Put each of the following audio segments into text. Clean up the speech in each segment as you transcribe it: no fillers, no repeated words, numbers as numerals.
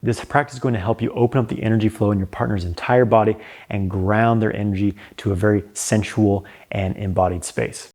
This practice is going to help you open up the energy flow in your partner's entire body and ground their energy to a very sensual and embodied space.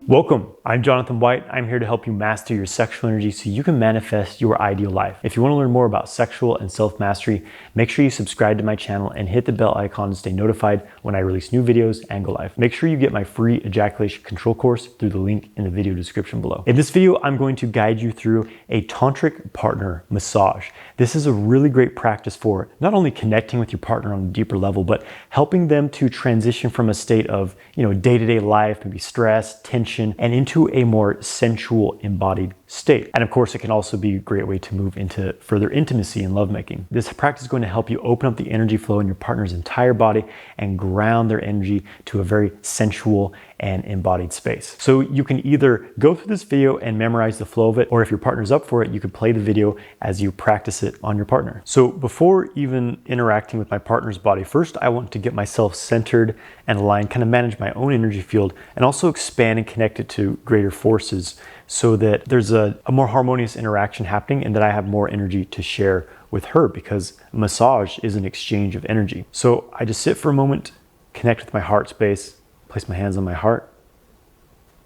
Welcome, I'm Jonathan White. I'm here to help you master your sexual energy so you can manifest your ideal life. If you want to learn more about sexual and self-mastery, make sure you subscribe to my channel and hit the bell icon to stay notified when I release new videos and go live. Make sure you get my free ejaculation control course through the link in the video description below. In this video, I'm going to guide you through a tantric partner massage. This is a really great practice for not only connecting with your partner on a deeper level, but helping them to transition from a state of, day-to-day life, maybe stress, tension, and into a more sensual, embodied state. And of course, it can also be a great way to move into further intimacy and lovemaking. This practice is going to help you open up the energy flow in your partner's entire body and ground their energy to a very sensual and embodied space. So you can either go through this video and memorize the flow of it, or if your partner's up for it, you could play the video as you practice it on your partner. So before even interacting with my partner's body, first I want to get myself centered and aligned, kind of manage my own energy field, and also expand and connect it to greater forces so that there's a more harmonious interaction happening and that I have more energy to share with her, because massage is an exchange of energy. So I just sit for a moment, connect with my heart space, place my hands on my heart,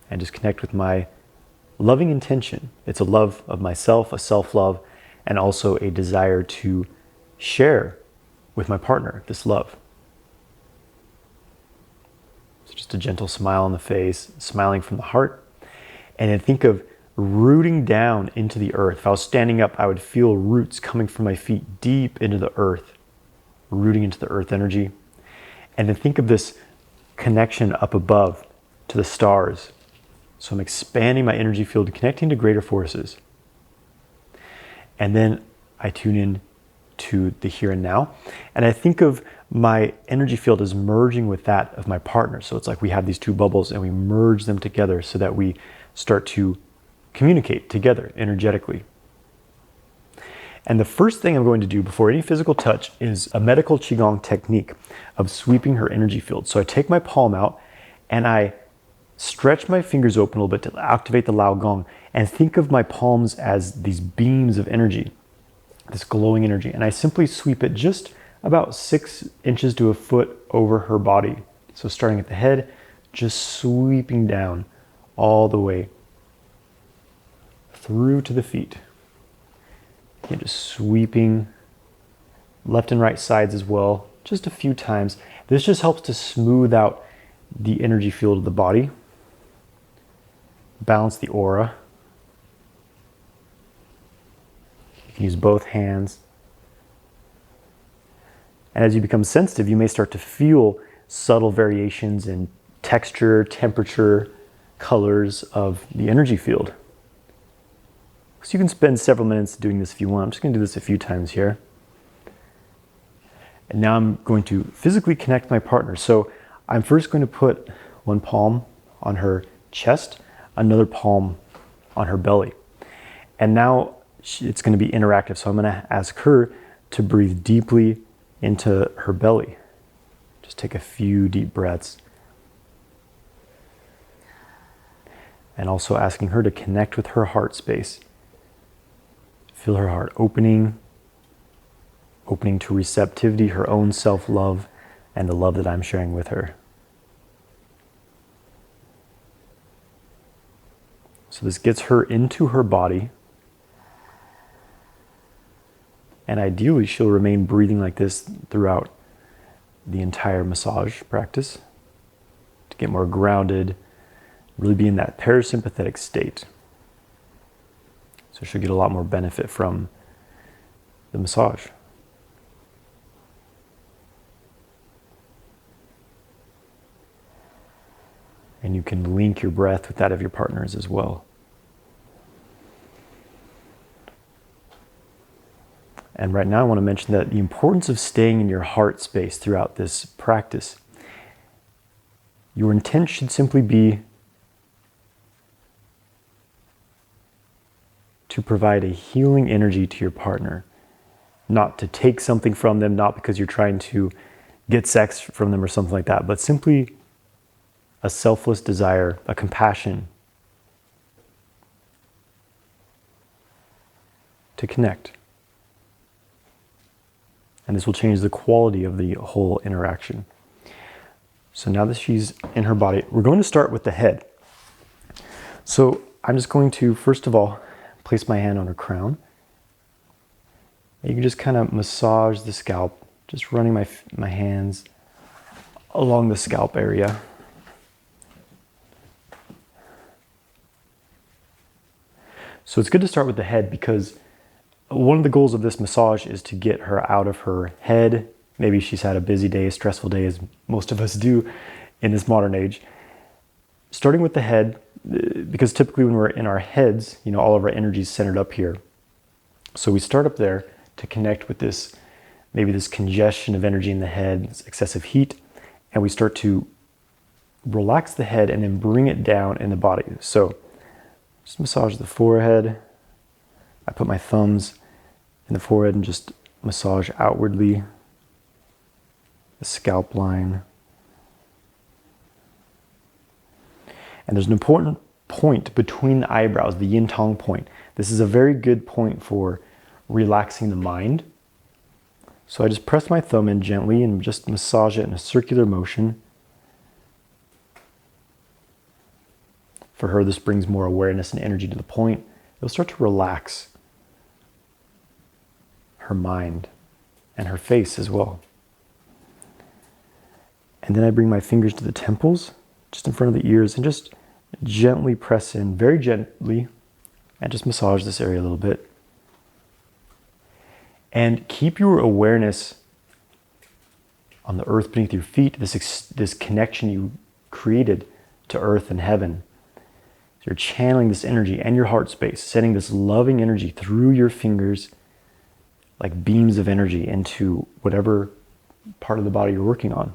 and just connect with my loving intention. It's a love of myself, a self-love, and also a desire to share with my partner this love. So just a gentle smile on the face, smiling from the heart. And then think of rooting down into the earth. If I was standing up, I would feel roots coming from my feet deep into the earth, rooting into the earth energy. And then think of this connection up above to the stars. So I'm expanding my energy field, connecting to greater forces. And then I tune in to the here and now. And I think of my energy field as merging with that of my partner. So it's like we have these two bubbles and we merge them together so that we start to communicate together energetically. And the first thing I'm going to do before any physical touch is a medical Qigong technique of sweeping her energy field. So I take my palm out and I stretch my fingers open a little bit to activate the Lao Gong, and think of my palms as these beams of energy, this glowing energy. And I simply sweep it just about 6 inches to a foot over her body. So starting at the head, just sweeping down all the way through to the feet. Again, just sweeping left and right sides as well, just a few times. This just helps to smooth out the energy field of the body, balance the aura. You can use both hands. And as you become sensitive, you may start to feel subtle variations in texture, temperature, colors of the energy field. So you can spend several minutes doing this if you want. I'm just going to do this a few times here. And now I'm going to physically connect my partner. So I'm first going to put one palm on her chest, another palm on her belly. And now it's going to be interactive. So I'm going to ask her to breathe deeply into her belly. Just take a few deep breaths. And also asking her to connect with her heart space. Feel her heart opening to receptivity, her own self-love, and the love that I'm sharing with her. So this gets her into her body. And ideally, she'll remain breathing like this throughout the entire massage practice to get more grounded, really be in that parasympathetic state. So she'll get a lot more benefit from the massage. And you can link your breath with that of your partner's as well. And right now I want to mention that the importance of staying in your heart space throughout this practice. Your intent should simply be to provide a healing energy to your partner, not to take something from them, not because you're trying to get sex from them or something like that, but simply a selfless desire, a compassion to connect. And this will change the quality of the whole interaction. So now that she's in her body, we're going to start with the head. So I'm just going to, first of all, place my hand on her crown. You can just kind of massage the scalp, just running my hands along the scalp area. So it's good to start with the head because one of the goals of this massage is to get her out of her head. Maybe she's had a busy day, a stressful day, as most of us do in this modern age. Starting with the head, because typically when we're in our heads, all of our energy is centered up here. So we start up there to connect with this, maybe this congestion of energy in the head, this excessive heat, and we start to relax the head and then bring it down in the body. So just massage the forehead. I put my thumbs in the forehead and just massage outwardly the scalp line. And there's an important point between the eyebrows, the yin tong point. This is a very good point for relaxing the mind. So I just press my thumb in gently and just massage it in a circular motion. For her, this brings more awareness and energy to the point. It'll start to relax her mind and her face as well. And then I bring my fingers to the temples, just in front of the ears, and just gently press in, very gently, and just massage this area a little bit. And keep your awareness on the earth beneath your feet, this connection you created to earth and heaven. So you're channeling this energy and your heart space, sending this loving energy through your fingers like beams of energy into whatever part of the body you're working on.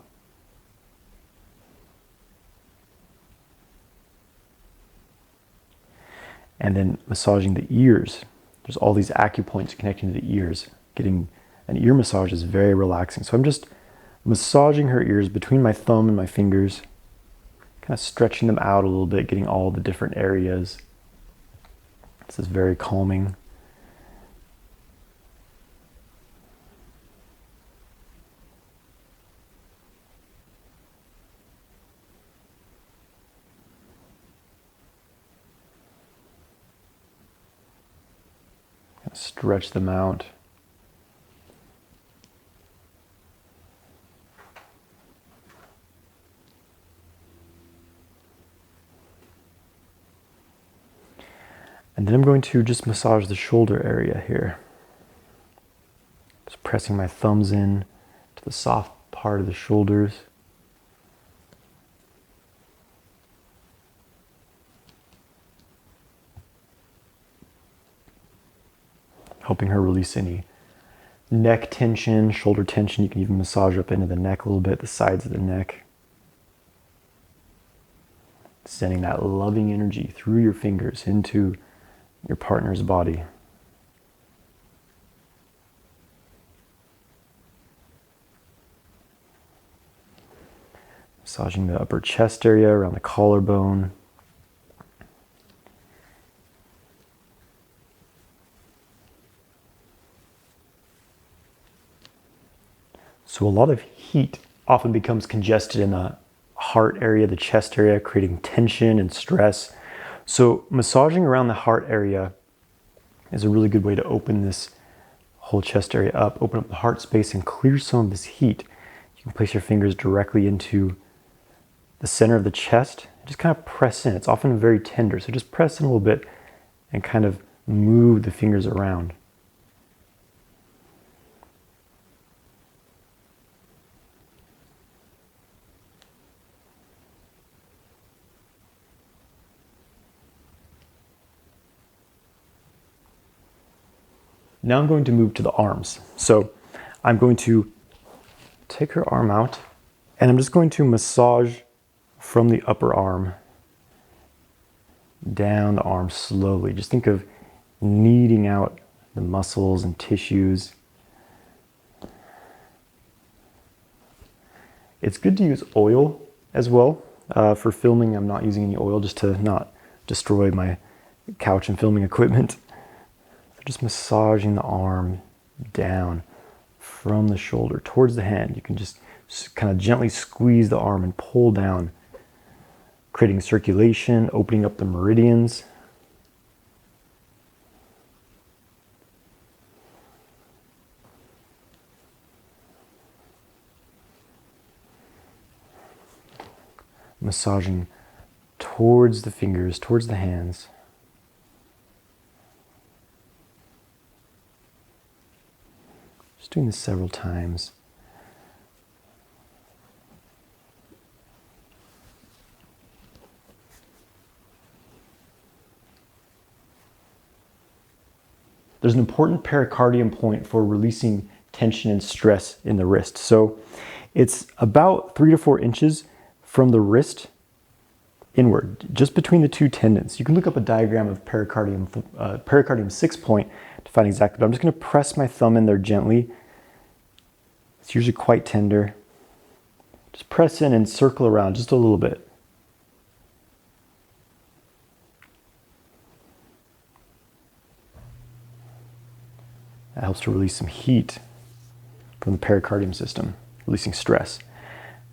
And then massaging the ears. There's all these acupoints connecting to the ears. Getting an ear massage is very relaxing. So I'm just massaging her ears between my thumb and my fingers, kind of stretching them out a little bit, getting all the different areas. This is very calming. Stretch them out. And then I'm going to just massage the shoulder area here. Just pressing my thumbs in to the soft part of the shoulders. Helping her release any neck tension, shoulder tension. You can even massage up into the neck a little bit, the sides of the neck. Sending that loving energy through your fingers into your partner's body. Massaging the upper chest area around the collarbone. So a lot of heat often becomes congested in the heart area, the chest area, creating tension and stress. So massaging around the heart area is a really good way to open this whole chest area up, open up the heart space and clear some of this heat. You can place your fingers directly into the center of the chest. Just kind of press in. It's often very tender, so just press in a little bit and kind of move the fingers around. Now I'm going to move to the arms. So I'm going to take her arm out and I'm just going to massage from the upper arm down the arm slowly. Just think of kneading out the muscles and tissues. It's good to use oil as well. For filming, I'm not using any oil just to not destroy my couch and filming equipment. just massaging the arm down from the shoulder towards the hand. You can just kind of gently squeeze the arm and pull down, creating circulation, opening up the meridians. Massaging towards the fingers, towards the hands. Just doing this several times. There's an important pericardium point for releasing tension and stress in the wrist. So it's about 3 to 4 inches from the wrist inward, just between the two tendons. You can look up a diagram of pericardium 6 point to find exactly, but I'm just going to press my thumb in there gently. It's usually quite tender. Just press in and circle around just a little bit. That helps to release some heat from the pericardium system, releasing stress.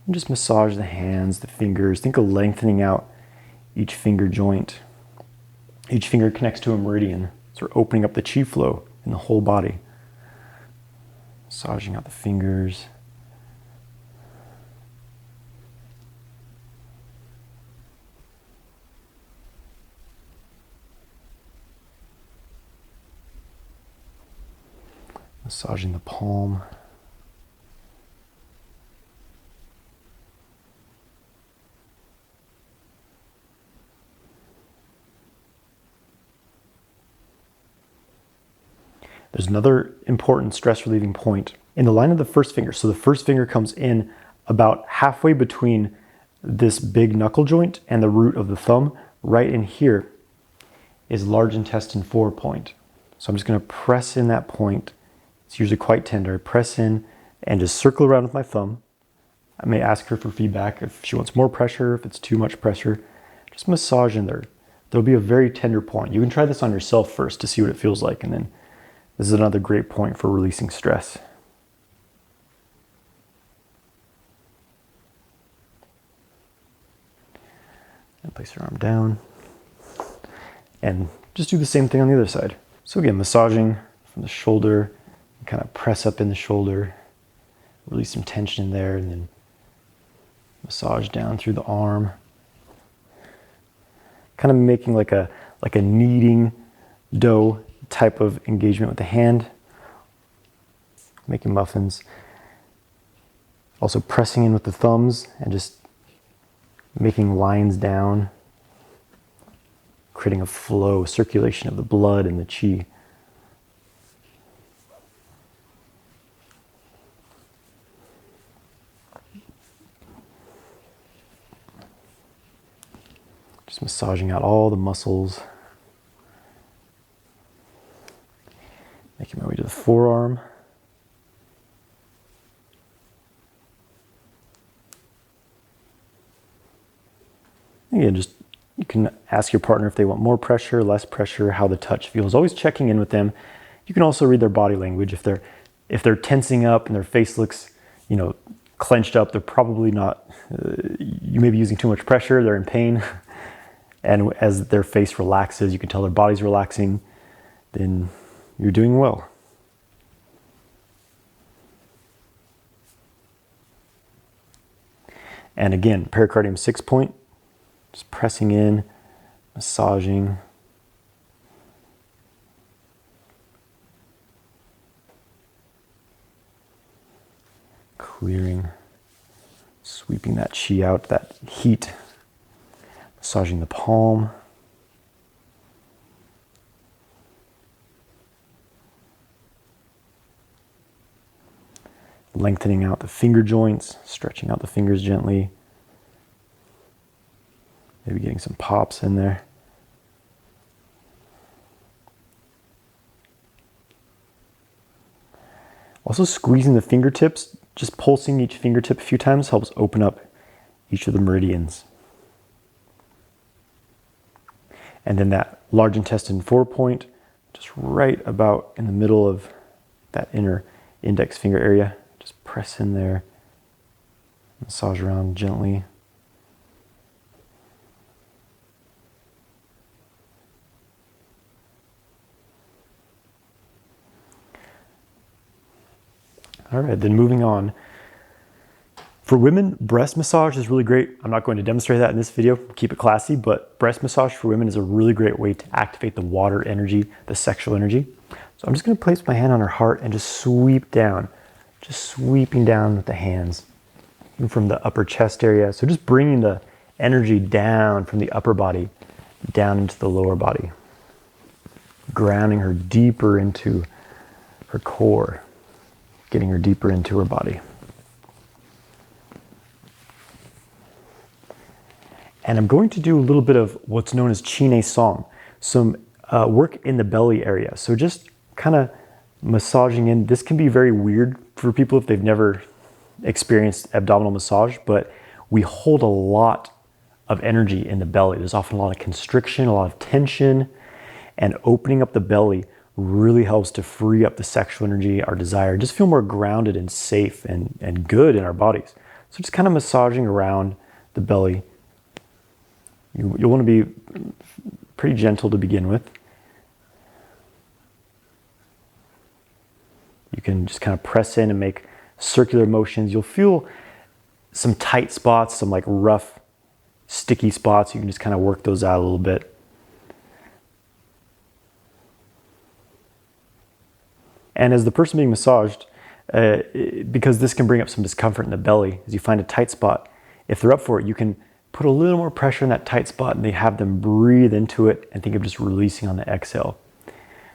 And just massage the hands, the fingers. Think of lengthening out each finger joint. Each finger connects to a meridian. So we're opening up the chi flow in the whole body. Massaging out the fingers. Massaging the palm. There's another important stress relieving point in the line of the first finger. So the first finger comes in about halfway between this big knuckle joint and the root of the thumb. Right in here is large intestine 4 point. So I'm just going to press in that point. It's usually quite tender. Press in and just circle around with my thumb. I may ask her for feedback if she wants more pressure, if it's too much pressure. Just massage in there. There'll be a very tender point. You can try this on yourself first to see what it feels like, and then this is another great point for releasing stress. And place your arm down. And just do the same thing on the other side. So again, massaging from the shoulder, kind of press up in the shoulder, release some tension in there, and then massage down through the arm. Kind of making like a kneading dough type of engagement with the hand, making muffins. Also pressing in with the thumbs and just making lines down, creating a flow, circulation of the blood and the chi. Just massaging out all the muscles. Making my way to the forearm. Again, you can ask your partner if they want more pressure, less pressure, how the touch feels. Always checking in with them. You can also read their body language. If they're tensing up and their face looks, clenched up, they're probably not. You may be using too much pressure. They're in pain, and as their face relaxes, you can tell their body's relaxing. Then you're doing well. And again, pericardium 6 point, just pressing in, massaging. Clearing, sweeping that chi out, that heat, massaging the palm. Lengthening out the finger joints, stretching out the fingers gently. Maybe getting some pops in there. Also squeezing the fingertips, just pulsing each fingertip a few times helps open up each of the meridians. And then that large intestine 4 point, just right about in the middle of that inner index finger area. Just press in there, massage around gently. All right, then moving on. For women, breast massage is really great. I'm not going to demonstrate that in this video, keep it classy, but breast massage for women is a really great way to activate the water energy, the sexual energy. So I'm just gonna place my hand on her heart and just sweep down, just sweeping down with the hands, even from the upper chest area. So just bringing the energy down from the upper body, down into the lower body, grounding her deeper into her core, getting her deeper into her body. And I'm going to do a little bit of what's known as Chine Song, some work in the belly area. So just kind of massaging in. This can be very weird for people if they've never experienced abdominal massage, but we hold a lot of energy in the belly. There's often a lot of constriction, a lot of tension, and opening up the belly really helps to free up the sexual energy, our desire, just feel more grounded and safe and good in our bodies. So just kind of massaging around the belly. You'll want to be pretty gentle to begin with. You can just kind of press in and make circular motions. You'll feel some tight spots, some like rough, sticky spots. You can just kind of work those out a little bit. And as the person being massaged, because this can bring up some discomfort in the belly, as you find a tight spot, if they're up for it, you can put a little more pressure in that tight spot and they have them breathe into it and think of just releasing on the exhale.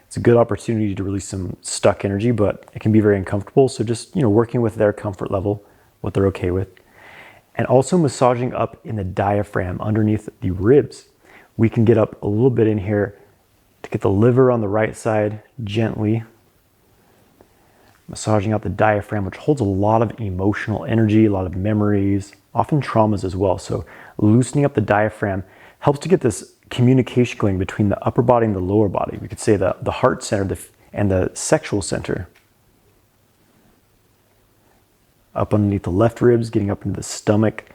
It's a good opportunity to release some stuck energy, but it can be very uncomfortable. So just, working with their comfort level, what they're okay with. And also massaging up in the diaphragm underneath the ribs. We can get up a little bit in here to get the liver on the right side gently. Massaging out the diaphragm, which holds a lot of emotional energy, a lot of memories, often traumas as well. So loosening up the diaphragm helps to get this communication going between the upper body and the lower body. We could say the heart center and the sexual center. Up underneath the left ribs, getting up into the stomach.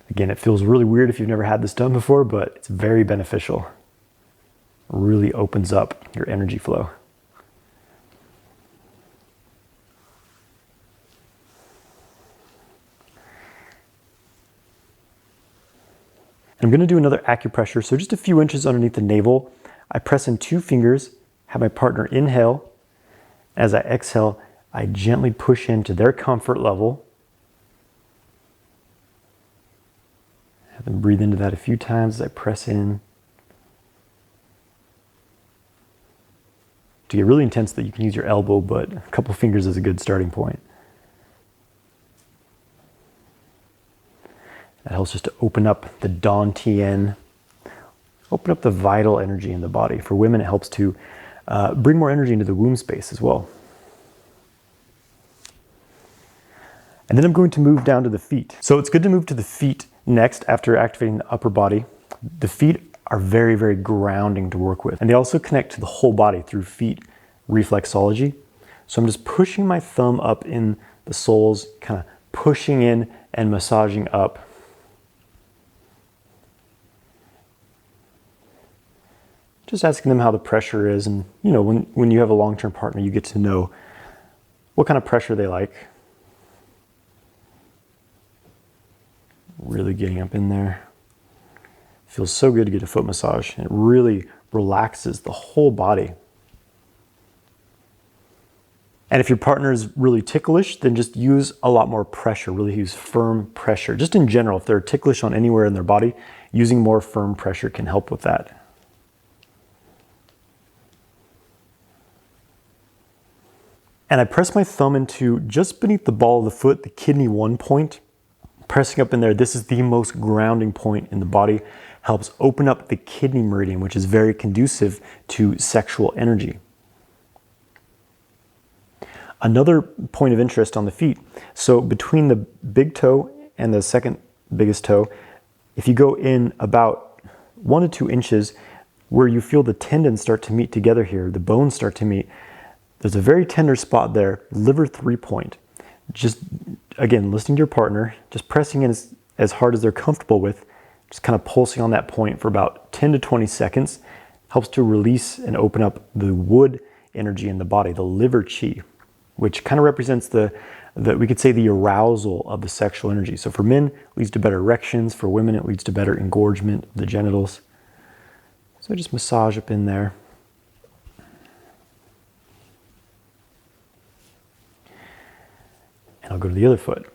Again, it feels really weird if you've never had this done before, but it's very beneficial. Really opens up your energy flow. I'm going to do another acupressure, so just a few inches underneath the navel. I press in 2 fingers, have my partner inhale. As I exhale, I gently push into their comfort level. Have them breathe into that a few times as I press in. To get really intense, that you can use your elbow, but a couple fingers is a good starting point. That helps just to open up the Dantian, open up the vital energy in the body. For women, it helps to bring more energy into the womb space as well. And then I'm going to move down to the feet. So it's good to move to the feet next after activating the upper body. The feet are very, very grounding to work with. And they also connect to the whole body through feet reflexology. So I'm just pushing my thumb up in the soles, kind of pushing in and massaging up. Just asking them how the pressure is. And when you have a long-term partner, you get to know what kind of pressure they like. Really getting up in there. Feels so good to get a foot massage. It really relaxes the whole body. And if your partner is really ticklish, then just use a lot more pressure. Really use firm pressure. Just in general, if they're ticklish on anywhere in their body, using more firm pressure can help with that. And I press my thumb into just beneath the ball of the foot, the kidney 1 point. Pressing up in there, this is the most grounding point in the body. Helps open up the kidney meridian, which is very conducive to sexual energy. Another point of interest on the feet. So between the big toe and the second biggest toe, if you go in about 1 to 2 inches, where you feel the tendons start to meet together here, the bones start to meet. There's a very tender spot there, liver 3-point. Just, again, listening to your partner, just pressing in as hard as they're comfortable with, just kind of pulsing on that point for about 10 to 20 seconds, helps to release and open up the wood energy in the body, the liver chi, which kind of represents the we could say the arousal of the sexual energy. So for men, it leads to better erections. For women, it leads to better engorgement of the genitals. So just massage up in there. And I'll go to the other foot.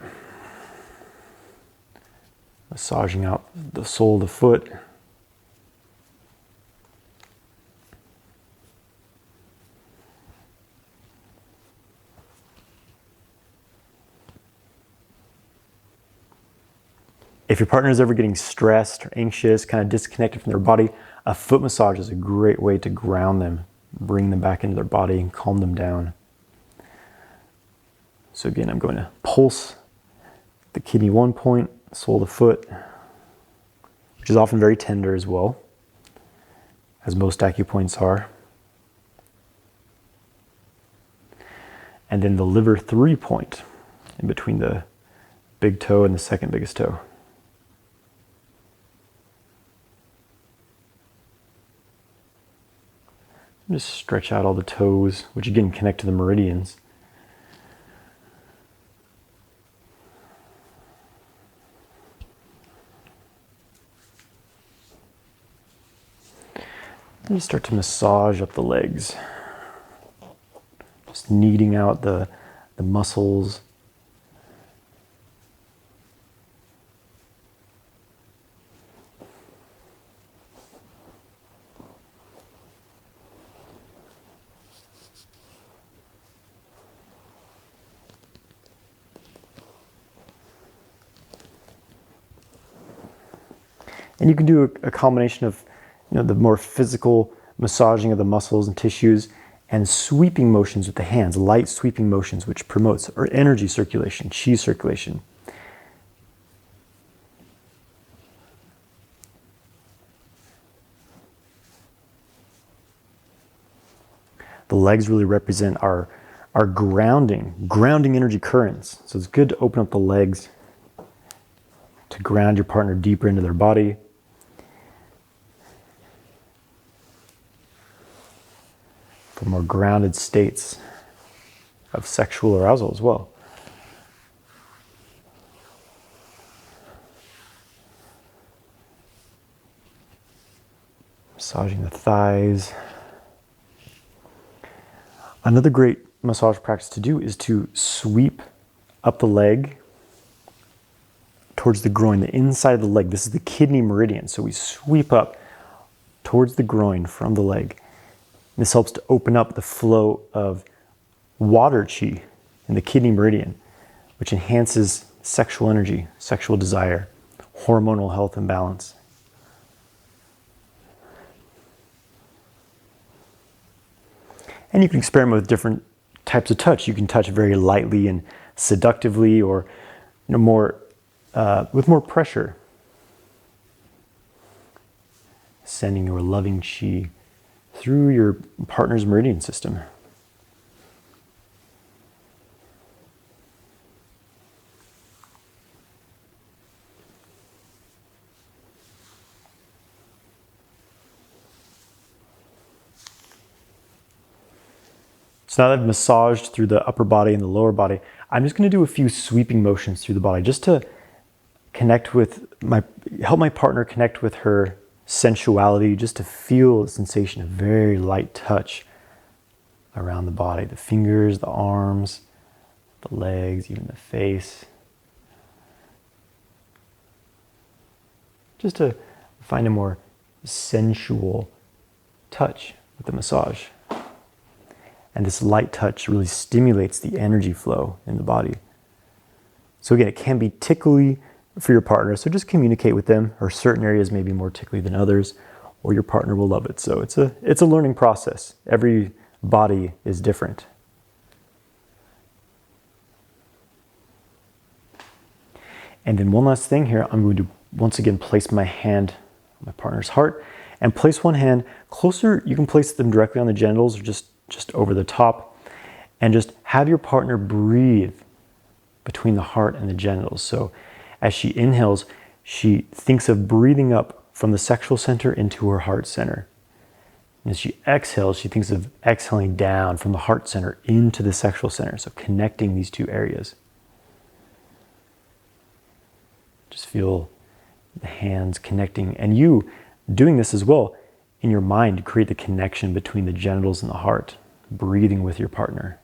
Massaging out the sole of the foot. If your partner is ever getting stressed or anxious, kind of disconnected from their body, a foot massage is a great way to ground them, bring them back into their body and calm them down. So again, I'm going to pulse the kidney 1 point, sole of the foot, which is often very tender as well, as most acupoints are. And then the liver 3-point in between the big toe and the second biggest toe. Just stretch out all the toes, which again connect to the meridians. And start to massage up the legs. Just kneading out the muscles. And you can do a combination of, the more physical massaging of the muscles and tissues and sweeping motions with the hands, light sweeping motions, which promotes or energy circulation, chi circulation. The legs really represent our grounding energy currents. So it's good to open up the legs to ground your partner deeper into their body. For more grounded states of sexual arousal as well. Massaging the thighs. Another great massage practice to do is to sweep up the leg towards the groin, the inside of the leg. This is the kidney meridian. So we sweep up towards the groin from the leg. This helps to open up the flow of water chi in the kidney meridian, which enhances sexual energy, sexual desire, hormonal health and balance. And you can experiment with different types of touch. You can touch very lightly and seductively, or more with more pressure, sending your loving chi through your partner's meridian system. So now that I've massaged through the upper body and the lower body, I'm just going to do a few sweeping motions through the body just to help my partner connect with her sensuality, just to feel the sensation of very light touch around the body, the fingers, the arms, the legs, even the face. Just to find a more sensual touch with the massage. And this light touch really stimulates the energy flow in the body. So again, it can be tickly for your partner, so just communicate with them, or certain areas may be more tickly than others, or your partner will love it. So it's a learning process. Every body is different. And then one last thing here, I'm going to once again place my hand my partner's heart, and place one hand closer. You can place them directly on the genitals or just over the top, and just have your partner breathe between the heart and the genitals. So as she inhales, she thinks of breathing up from the sexual center into her heart center. And as she exhales, she thinks of exhaling down from the heart center into the sexual center. So connecting these two areas. Just feel the hands connecting, and you doing this as well in your mind to create the connection between the genitals and the heart, breathing with your partner.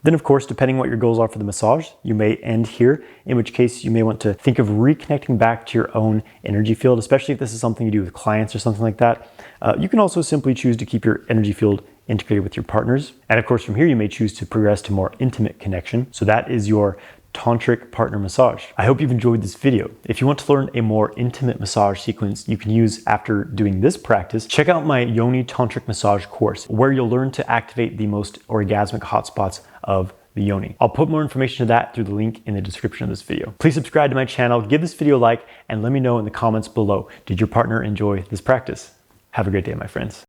Then, of course, depending what your goals are for the massage, you may end here, in which case you may want to think of reconnecting back to your own energy field, especially if this is something you do with clients or something like that. You can also simply choose to keep your energy field integrated with your partners. And of course, from here, you may choose to progress to more intimate connection. So that is your Tantric partner massage. I hope you've enjoyed this video. If you want to learn a more intimate massage sequence you can use after doing this practice, check out my Yoni Tantric massage course, where you'll learn to activate the most orgasmic hotspots of the yoni. I'll put more information to that through the link in the description of this video. Please subscribe to my channel, give this video a like, and let me know in the comments below, did your partner enjoy this practice? Have a great day, my friends.